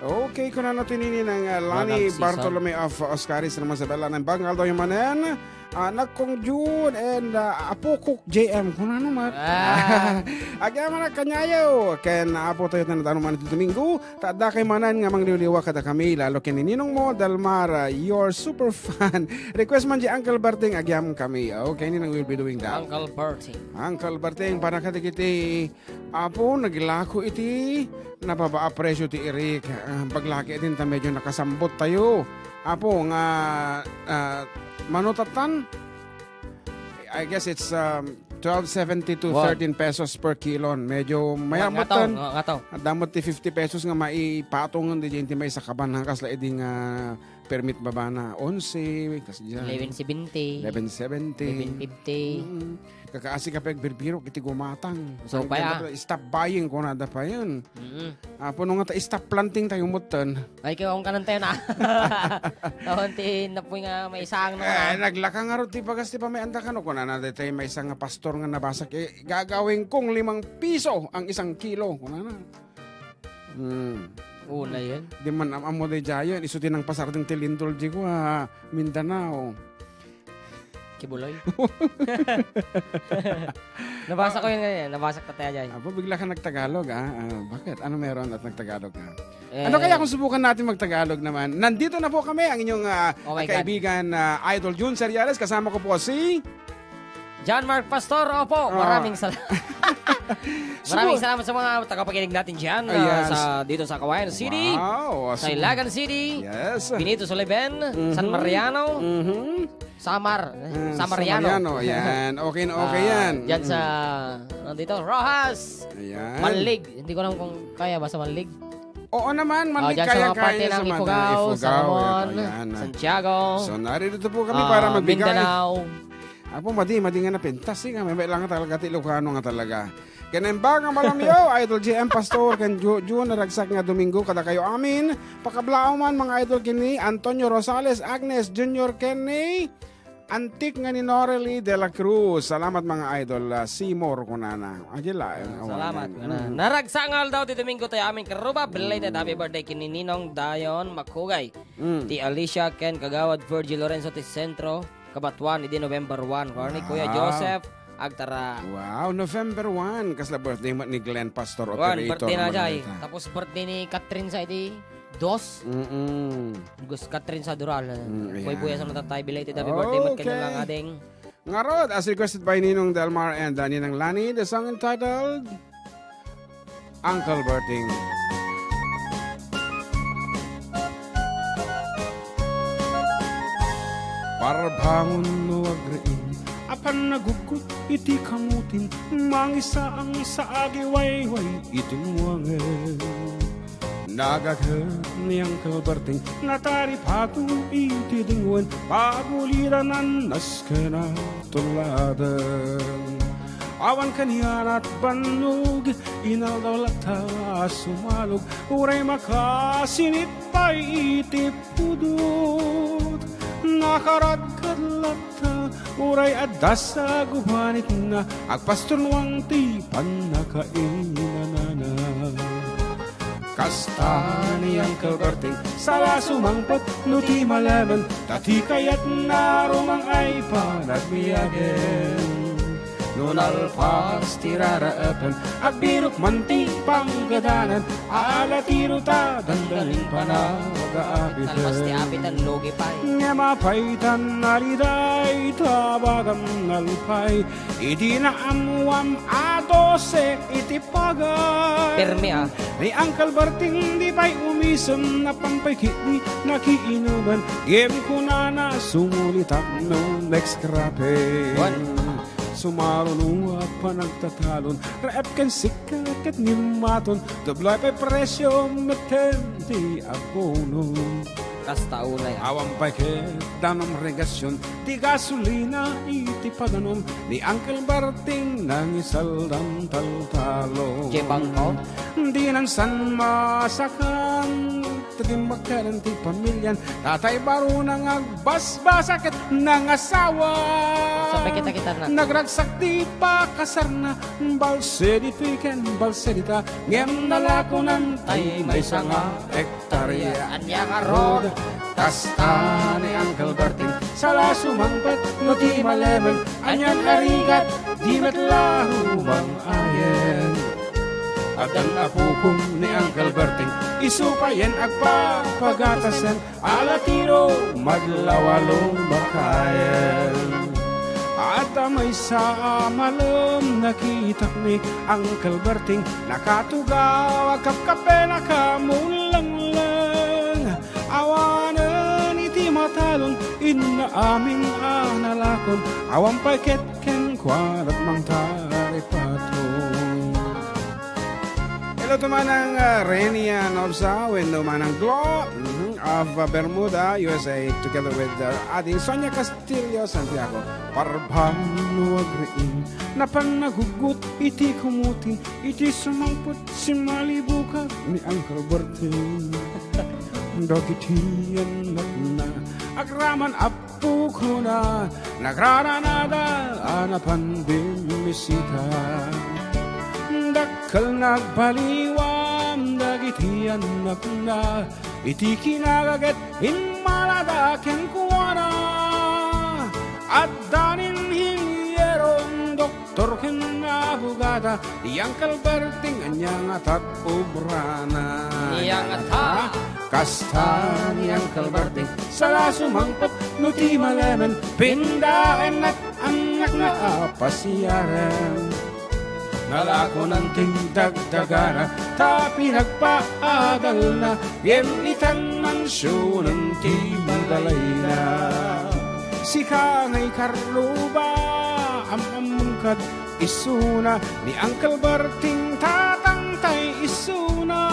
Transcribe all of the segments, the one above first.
Okay, kung ano tinini ng Lani Bartolome of Oscaris naman sa Bella ng Bangal daw yung manen. Nagkong June and Apo Cook JM. Kung ano man. Agya man kanyayo. Ken Apo tayo na tanong man ito Domingo. Tada kay manan nga mangliwliwa kada kami. Lalo kininong mo, Dalmar, your super fan. Request man di Uncle Barting agyam kami. Okay, ni nang will be doing that. Uncle Barting. Uncle Barting, para kadikiti. Apo, naglako iti. Napabaa presyo ti Eric. Paglaki din ta medyo nakasambot tayo. Apo, nga manutatan. I guess it's 12.70 to 13 pesos per kilo. Medyo mayamutan. Damot ti 50 pesos nga maipatungan di dyan ti may sa kaban. Kasla eding permit baba na 11. 11.70. 11.70. 11.50. Kakaasi ka pag birbiro kiti gumatang. So, stop buying ko na da pa yun. Puno nga stop planting tayo mutan. Ay, kaya akong kanantay na. Tahonti na po nga may isang na. Naglaka nga rin ti pagas ti pa may andakan. Kung na tayo may isang pastor nga nabasak. Gagawin kong 5 piso ang 1 kilo. Kung na. Una yun. Di man amo de jayon. Isutin ang pasar ng tilindol di ko Mindanao. Kibuloy. Nabasa ko yun ngayon. Nabasa ko tayo dyan. Bigla ka nagtagalog bakit? Ano meron at nagtagalog ka? Ano kaya kung subukan natin magtagalog naman? Nandito na po kami ang inyong kaibigan Idol June Seriales. Kasama ko po si John Mark Pastor. Opo, maraming salamat. Maraming salamat sa mga tagapakinig natin dyan dito sa Kawayan City, sa Ilagan City, Benito Soliven, San Mariano, Samariano. Ayan. Okay na okay yan. Diyan sa, dito, Rojas. Ayan. Manlig. Hindi ko alam kung kaya ba sa Manlig. Oo naman, Manlig dyan kaya sa mga parte ng Ifugao, Salmon, Santiago. So narito po kami para magbigay. Mindanao. Apo, madi nga na pintas. May lang talaga ti Ilocano nga talaga. Kanembang nga malamyo, Idol JM Pastor, kan June, naragsak nga Domingo, kada kayo amin. Pakablao man mga idol kini, Antonio Rosales, Agnes Junior Kenny, Antik nga ni Norely de la Cruz. Salamat mga idol. Seymour kunana. Agila. Salamat. Naragsak nga daw ti Domingo tayo amin karuba. Belated happy birthday kini Ninong Dayon Makugay. Ti Alicia Ken Kagawad Virgil Lorenzo ti Centro. Kabatuan, idi November 1. Kung ni Kuya Joseph, Agtara. Wow, November 1. Kasla birthday ni Glenn Pastor Operator. Birthday na dyan. Tapos birthday ni Catherine sa idi 2. Gusto Catherine sa Dural. Buya sa natatay. Belated happy birthday. Mat kanya lang ading. Ngarod, as requested by Ninong Delmar and Ninang Lani, the song entitled Uncle Berting. Parbangon no agrein, apan nagugut iti kamutin, mangisa ang saagi wayway iting wangen. Nagagher niyang kalberting, natari pato iti dingwen, paguliranan naskena tuladan. Awan kaniyan at banug, inaldawlata sumalog, uray makasinit pa iti pudot. Nakaradkadlata, uray adasa gubanit na, agpastunwang ti panakainanana. Kasta niyang kalberting, sala sumangpat, nuti malaman, tati kayat narumang ay panagbiyagen. Nunalpas tiraraapan, agbirok manti panggadanan, alatiro ta dandaling panagaapitan. Nalpas ti apitan, logi pa'y. Nga mapaitan naliday, tabagam nalpay, idi na amuam adose iti pagay. Permi Ni Uncle Berting di pa'y umisam na pampaykit ni nakiinuman, game ko na sumulitak no next crape. Sumarunong at panagtatalon, raep kan sikat at nimaton, doblay pa presyo matenti abono. Kasta ulay. Awang paket danom regasyon, di gasolina iti paganom, ni Uncle Berting nang isaldang taltalo. Jebang ko? Di nan san masakan, tadimbagkan ti pamilyan, tatay baro nang agbasbasakit ng asawa. Sabay kita na. Nagragsak di pa kasarna, balsedit weekend, balsedita, ngem nalakonan tay may sanga hektarya. Anya nga rod, Kasta ni Uncle Berting, sala sumangpet, no di malemeng, anyan arigat, di matlahumang ayen. At ang apukong ni Uncle Berting, isupayen agpapagatasan, alatiro maglawalong bakayen. At may sa malam nakita ni Uncle Berting, nakatugaw agkapkape nakamulang-lang. Awanan iti matalon, inaamin analakon, awang paket ken kwan at mang taripaton. Hello to manang Renia Nobsa, wendo manang Glo of Bermuda, USA, together with ating Sonia Castillo Santiago. Parbano agrein, napanagugot iti kumuti, iti sumangput si malibuka ni Uncle Berting. Dogitian na agraman apu ko na nagraranada anapan bimisita. Dakal nagbaliwam dagitian na iti kinagaget in maladaken kuwana at danin hilieron doktor ken abogada yang kalberting anyang atat obrana Iyang ata. Kasta ni Uncle Berting, sala sumangpot, nuti malemen, pindaen at anak na apasyaran. Nalako ng tingdagdagana, tapi nagpaadal na, yemitan mansyon ng tibadalay na. Si Kangay Carluba, amamungkat isuna, ni Uncle Berting tatangtay isuna.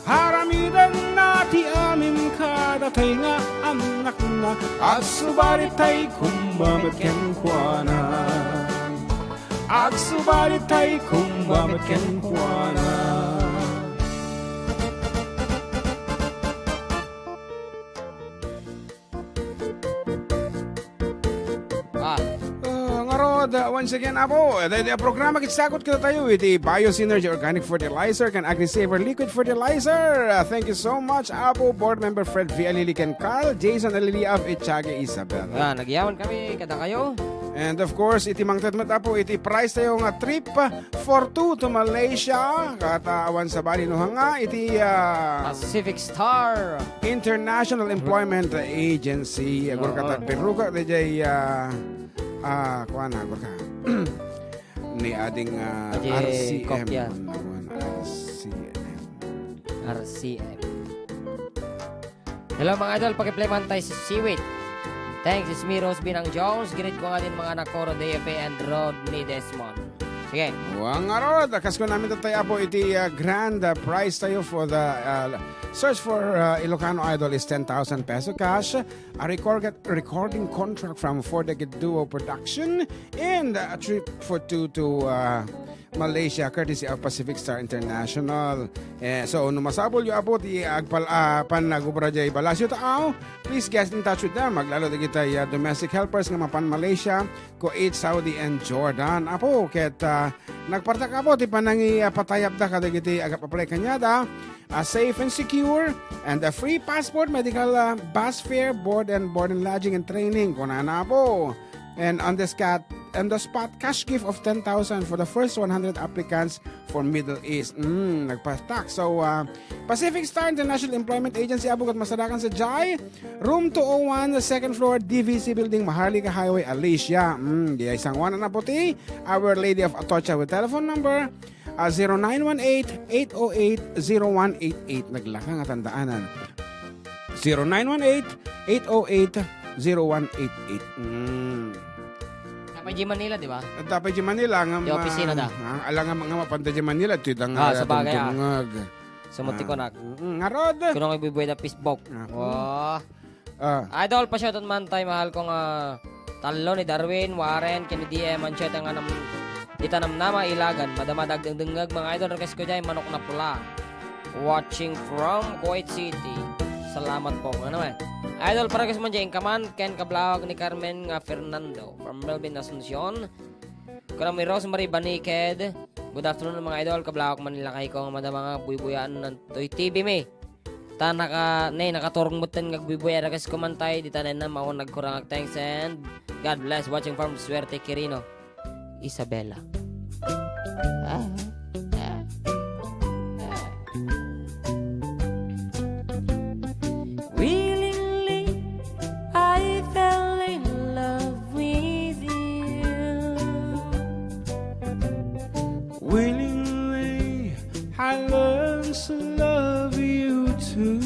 Haramidan na ti amim kadatay nga anak na at subalit ay kumbamat ken kuana. At subalit ay kumbamat ken kuana. Once again, Apo, the programa kitsagot kita tayo with the Biosynergy Organic Fertilizer and AgriSaver Liquid Fertilizer. Thank you so much, Apo, Board Member Fred V. Alilican Carl, Jason Alili of Echage Isabel. Nagyawan kami, kada kayo. And of course, iti mangtatmat Apo, iti price tayo nga trip for two to Malaysia. Katawan sa bali no hanga, iti Pacific Star International Employment Agency. Agor katag peruka, dajay kuana agor ka. Ni ading RCM. RCM. Hello mga idol, pakiplay man tayo si Seaweed. Thanks, it's me, Rose Binang Jones. Greet ko nga din mga anak ko, Rodeo and Rodney Desmond. Sige. Wang arod, kas ko namin tayo po iti grand prize tayo for the search for Ilocano Idol is 10,000 peso cash, a recording contract from Four Decade Duo Production, and a trip for two to Malaysia courtesy of Pacific Star International. So, numasabol yung abot panagubra jay balasyo tao, please get in touch with them. Maglalo di kita domestic helpers nga mapan Malaysia, Kuwait, Saudi, and Jordan. Apo, ket nagpartak apo, ti panangi patayap da kada giti agap-apply kanyada, safe and secure, and a free passport, medical bus fare, board and lodging and training. Kunana po. And on the spot cash gift of 10,000 for the first 100 applicants for Middle East. Nagpatak. So, Pacific Star International Employment Agency, Abugat Masarakan sa Jai, room 201, the second floor, DVC Building, Maharlika Highway, Alicia. Di isang wana na puti. Our Lady of Atocha with telephone number 0918-808-0188. Naglaka nga tandaanan. 0918-808-0188. Tapay G Manila, di ba? Tapay G Manila. Di opisina da. Alang nga mga mapanda G Manila. Tidang sa bagay Sumuti ko na. Ngarod. Kung nung ibibuhay na Facebook. Idol, pa-shoutout man tayo. Mahal kong talo ni Darwin, Warren, Kennedy, Manchete nga itanam na mga ilagan. Madamadag dengdengag mga idol. Request ko dyan, manok na pula. watching from Kuwait City. Salamat po. Ano naman? Idol, para kasi man dyan, kaman, Ken Kablawag ni Carmen nga Fernando from Melvin Asuncion. Kung may Rosemary Baniked. Good afternoon mga idol. Kablawag Manila kay ko mga mga buybuyaan ng Toy TV me. Ta nakaturong mutan nga buybuyaan kasi kumantay. Di tanan na mao nagkurang thanks and God bless. Watching from Suerte Quirino. Isabela. Willingly, I fell in love with you. Willingly, I learned to love you too.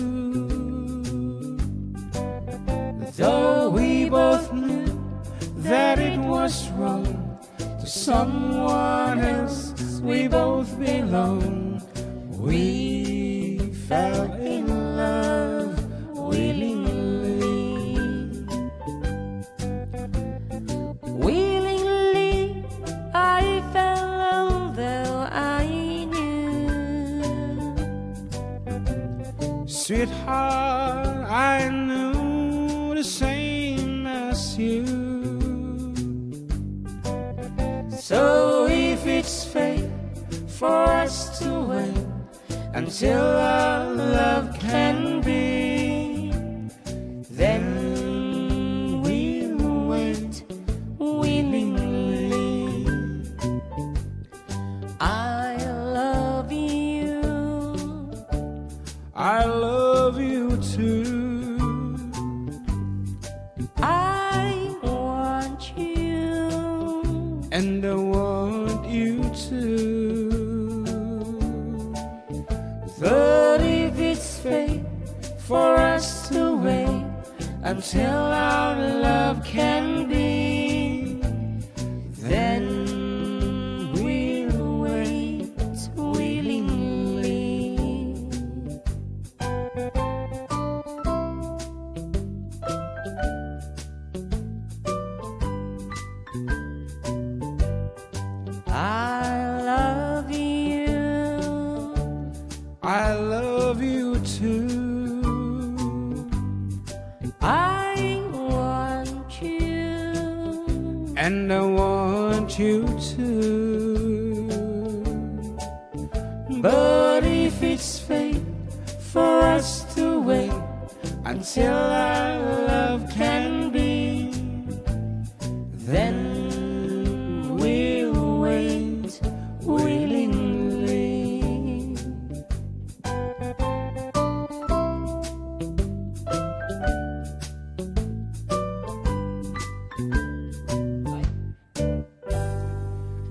Though we both knew that it was wrong, to someone else we both belong. We fell in love willingly. Willingly, I fell although I knew. Sweetheart, I knew the same as you. So if it's fate for us to wait until our love can be, then we'll wait willingly. I love you. I love you too. I want you. And I want you to. But if it's fate for us to wait until our love can be, then we'll wait willingly. I love you. I love you too. I want you. And I want you to. But if it's fate for us to wait until our love can be, then we'll wait willingly.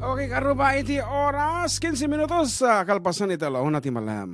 Okay, karuba iti oras, 15 minutos sa kalpasan ito, laon natin malam.